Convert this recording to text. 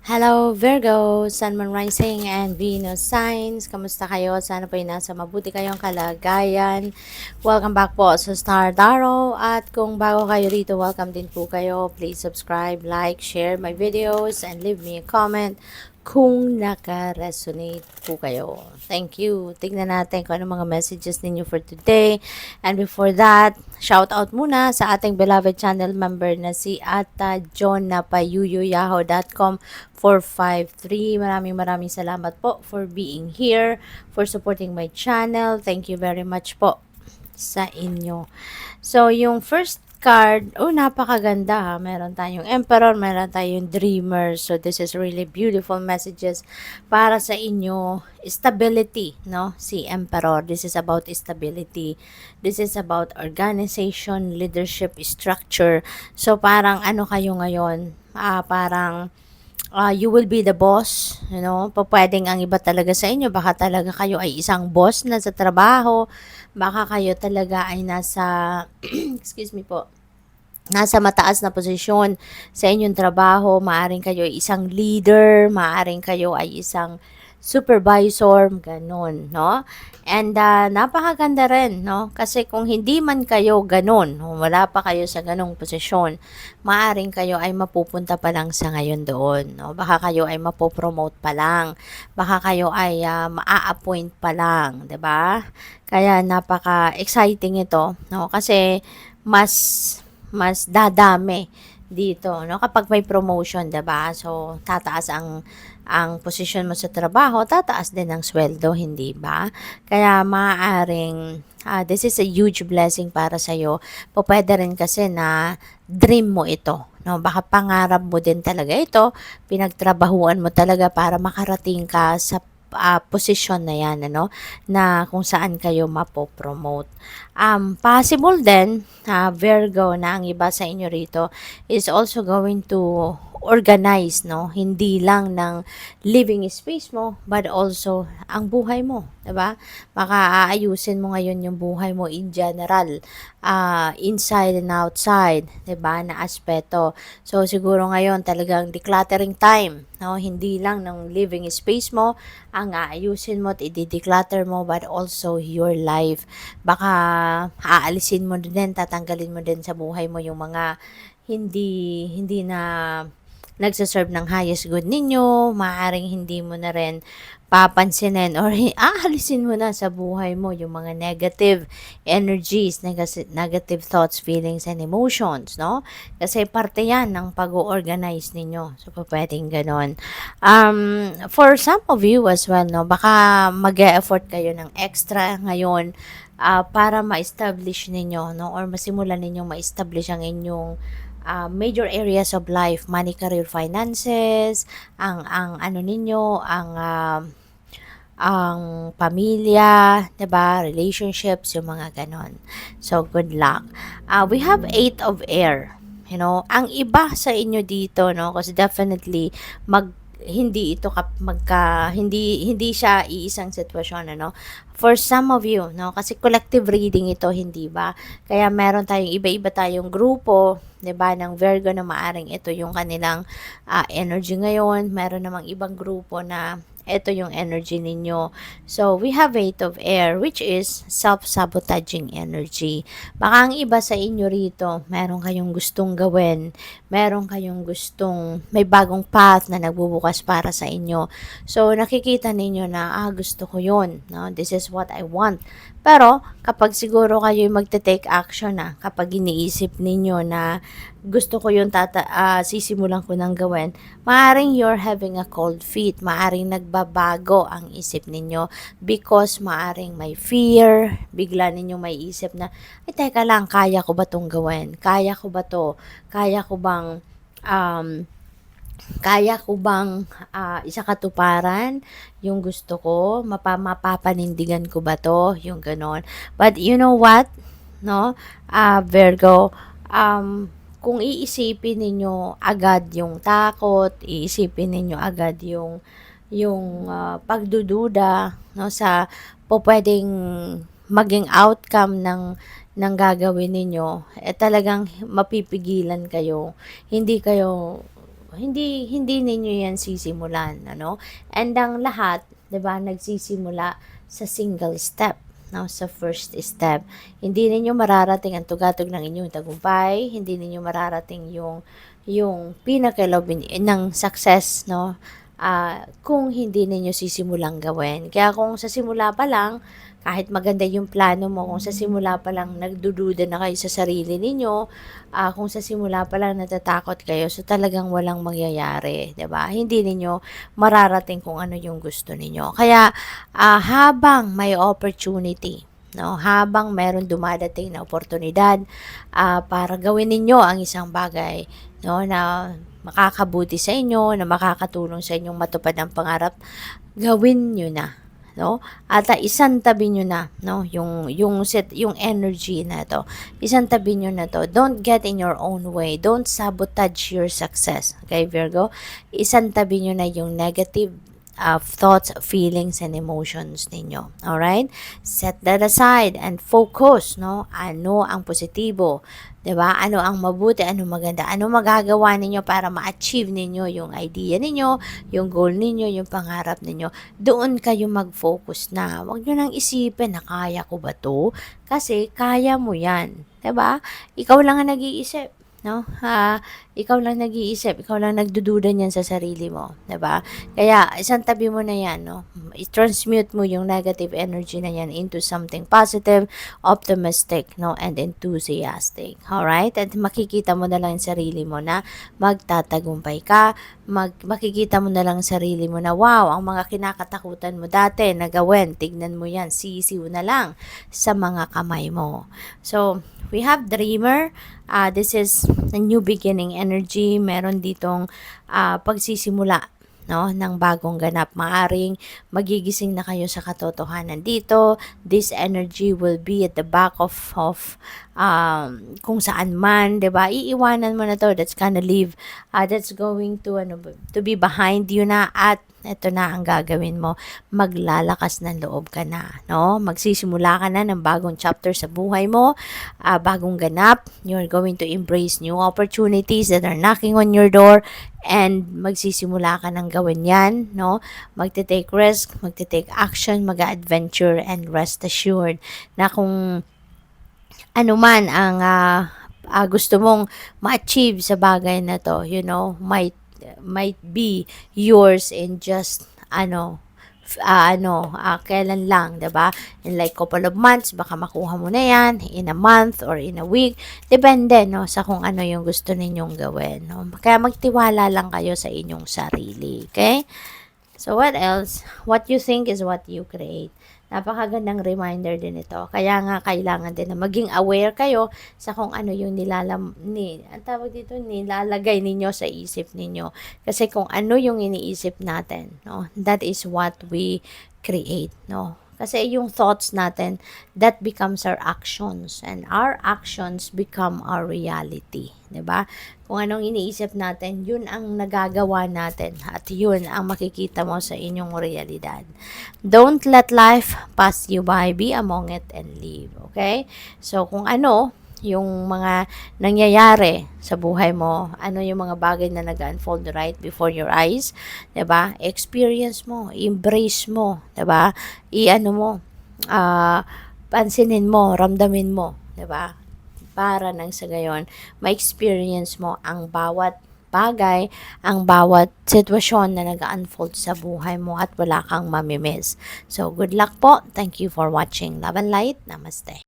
Hello Virgo, Sun, Moon, Rising, and Venus signs. Kamusta kayo? Sana po ay nasa mabuti kayong kalagayan. Welcome back po sa Star Tarot. At kung bago kayo rito, welcome din po kayo. Please subscribe, like, share my videos, and leave me a comment kung naka-resonate po kayo. Thank you. Tignan natin kung ano mga messages ninyo for today. And before that, shout out muna sa ating beloved channel member na si Ata John na payuyoyahoo.com 453. Maraming salamat po for being here, for supporting my channel. Thank you very much po sa inyo. So, yung first card, napakaganda ha. Meron tayong Emperor, meron tayong Dreamer. So, this is really beautiful messages para sa inyo. Stability, no? Si Emperor, this is about stability. This is about organization, leadership, structure. So, parang ano kayo ngayon? Parang you will be the boss, pwedeng ang iba talaga sa inyo, baka talaga kayo ay isang boss na sa trabaho, baka kayo talaga ay nasa, excuse me po, nasa mataas na posisyon sa inyong trabaho, maaring kayo ay isang leader, maaring kayo ay isang supervisor, ganun, no? And napakaganda rin, no? Kasi kung hindi man kayo ganun, wala pa kayo sa ganung posisyon, maaring kayo ay mapupunta pa lang sa ngayon doon, no? Baka kayo ay mapopromote pa lang, baka kayo ay maa-appoint pa lang, 'di ba? Kaya napaka-exciting ito, no? Kasi mas dadami dito, no? Kapag may promotion, 'di ba? So, tataas ang posisyon mo sa trabaho, tataas din ang sweldo, hindi ba? Kaya maaaring this is a huge blessing para sa iyo. Pwede rin kasi na dream mo ito, no? Baka pangarap mo din talaga ito, pinagtrabahuan mo talaga para makarating ka sa posisyon na yan, ano, na kung saan kayo mapopromote. Possible din, Virgo, na ang iba sa inyo rito is also going to organize, no? Hindi lang ng living space mo, but also ang buhay mo, 'di ba? Baka aayusin mo ngayon yung buhay mo in general, inside and outside, 'di ba? Na aspeto. So siguro ngayon talagang decluttering time, no? Hindi lang ng living space mo ang aayusin mo at i-declutter mo, but also your life. Baka aalisin mo din, tatanggalin mo din sa buhay mo yung mga hindi na nagsaserve ng highest good ninyo, maaaring hindi mo na rin papansinin or aalisin mo na sa buhay mo yung mga negative energies, negative thoughts, feelings, and emotions, no? Kasi parte yan ng pag-organize ninyo. So, pwedeng ganon. For some of you as well, no? Baka mag-e-effort kayo ng extra ngayon para ma-establish ninyo, no? Or masimulan ninyong ma-establish ang inyong major areas of life, money, career, finances, ang ano ninyo, ang pamilya, 'di ba? Relationships, yung mga ganon. So, good luck. We have 8 of air. Ang iba sa inyo dito, no? Kasi definitely hindi ito hindi siya iisang sitwasyon, ano? For some of you, no? Kasi collective reading ito, hindi ba? Kaya meron tayong iba-iba tayong grupo, 'di ba, ng Virgo na maaring ito yung kanilang energy ngayon. Meron namang ibang grupo na ito yung energy ninyo. So, we have 8 of air, which is self-sabotaging energy. Baka ang iba sa inyo rito, meron kayong gustong gawin, meron kayong may bagong path na nagbubukas para sa inyo. So, nakikita ninyo na, gusto ko yun, no? This is what I want. Pero, kapag siguro kayo magte-take action na, kapag iniisip ninyo na gusto ko yung sisimulan ko nang gawin, maaring you're having a cold feet, maaring nagbabago ang isip ninyo because maaring may fear, bigla ninyong may isip na, ay teka lang, kaya ko ba tong gawin? Kaya ko ba to? Kaya ko bang isakatuparan yung gusto ko? Mapapanindigan ko ba to? Yung ganon. But you know what? No? Virgo, kung iisipin ninyo agad yung takot, iisipin ninyo agad yung pagdududa, no, sa pwedeng maging outcome ng gagawin ninyo, talagang mapipigilan kayo. hindi ninyo yan sisimulan, ano? And ang lahat, 'di ba, nagsisimula sa single step, no? Sa first step. Hindi ninyo mararating ang tugatog ng inyong tagumpay, hindi ninyo mararating yung pinaka-love ng success, no? Kung hindi ninyo sisimulang gawin. Kaya kung sa simula pa lang, kahit maganda yung plano mo, kung sa simula pa lang nagdududa na kayo sa sarili ninyo, kung sa simula pa lang natatakot kayo, so talagang walang mangyayari, 'di ba? Hindi ninyo mararating kung ano yung gusto ninyo. Kaya habang may opportunity, no, habang meron dumadating na oportunidad para gawin ninyo ang isang bagay, no, na makakabuti sa inyo, na makakatulong sa inyong matupad ang pangarap, gawin niyo na, no? At isang tabi niyo na, no, yung energy na to. Isang tabi niyo na to. Don't get in your own way. Don't sabotage your success. Okay, Virgo? Isang tabi niyo na yung negative thoughts, feelings, and emotions ninyo. Alright? Set that aside and focus, no? Ano ang positibo? 'Di ba? Ano ang mabuti, ano maganda, ano magagawa ninyo para ma-achieve ninyo yung idea ninyo, yung goal ninyo, yung pangarap ninyo. Doon kayo mag-focus na. Huwag niyo nang isipin na kaya ko ba 'to? Kasi kaya mo 'yan, 'di ba? Ikaw lang ang nag-iisip, no? Ikaw lang nag-iisip, ikaw lang nagdududa niyan sa sarili mo, 'di ba? Kaya isang tabi mo na 'yan, no? I-transmute mo yung negative energy na 'yan into something positive, optimistic, no, and enthusiastic. All right? At makikita mo na lang yung sarili mo na magtatagumpay ka, makikita mo na lang sarili mo na wow, ang mga kinakatakutan mo dati na gawin, tignan mo 'yan, sisiw na lang sa mga kamay mo. So, we have dreamer. This is a new beginning energy. Meron ditong pagsisimula, no, ng bagong ganap. Maaring magigising na kayo sa katotohanan dito. This energy will be at the back of kung saan man, 'di ba? Iiwanan mo na 'to. That's gonna leave. That's going to be behind you na, at ito na ang gagawin mo. Maglalakas ng loob ka na, no? Magsisimula ka na ng bagong chapter sa buhay mo, bagong ganap. You're going to embrace new opportunities that are knocking on your door, and magsisimula ka ng gawin yan, no? Magte-take risk, magte-take action, mag-adventure, and rest assured na kung ano man ang gusto mong ma-achieve sa bagay na to, you know, might be yours in just kailan lang, 'di ba? In like couple of months, baka makuha mo na 'yan in a month or in a week. Depende, no, sa kung ano yung gusto ninyong gawin, no? Kaya magtiwala lang kayo sa inyong sarili, okay? So what else? What you think is what you create. Napakagandang reminder din ito. Kaya nga kailangan din na maging aware kayo sa kung ano yung nilalagay ninyo sa isip ninyo. Kasi kung ano yung iniisip natin, no, that is what we create, no. Kasi yung thoughts natin, that becomes our actions, and our actions become our reality, 'di ba? Kung anong iniisip natin, yun ang nagagawa natin, at yun ang makikita mo sa inyong realidad. Don't let life pass you by, be among it and live, okay? So kung ano yung mga nangyayari sa buhay mo, ano yung mga bagay na nag-unfold right before your eyes, 'di ba? Experience mo, embrace mo, 'di ba? I-ano mo, pansinin mo, ramdamin mo, 'di ba? Para nang sa gayon, ma-experience mo ang bawat bagay, ang bawat sitwasyon na nag-unfold sa buhay mo, at wala kang mamimiss. So, good luck po. Thank you for watching. Love and light. Namaste.